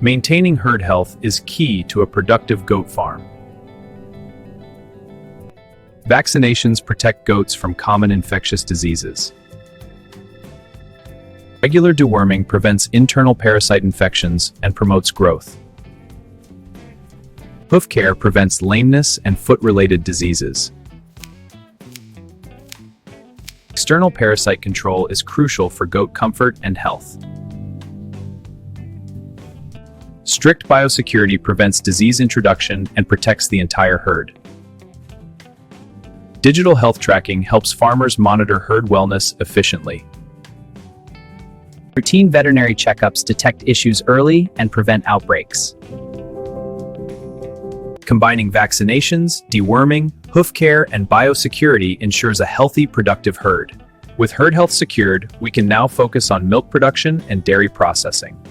Maintaining herd health is key to a productive goat farm. Vaccinations protect goats from common infectious diseases. Regular deworming prevents internal parasite infections and promotes growth. Hoof care prevents lameness and foot-related diseases. External parasite control is crucial for goat comfort and health. Strict biosecurity prevents disease introduction and protects the entire herd. Digital health tracking helps farmers monitor herd wellness efficiently. Routine veterinary checkups detect issues early and prevent outbreaks. Combining vaccinations, deworming, hoof care, and biosecurity ensures a healthy, productive herd. With herd health secured, we can now focus on milk production and dairy processing.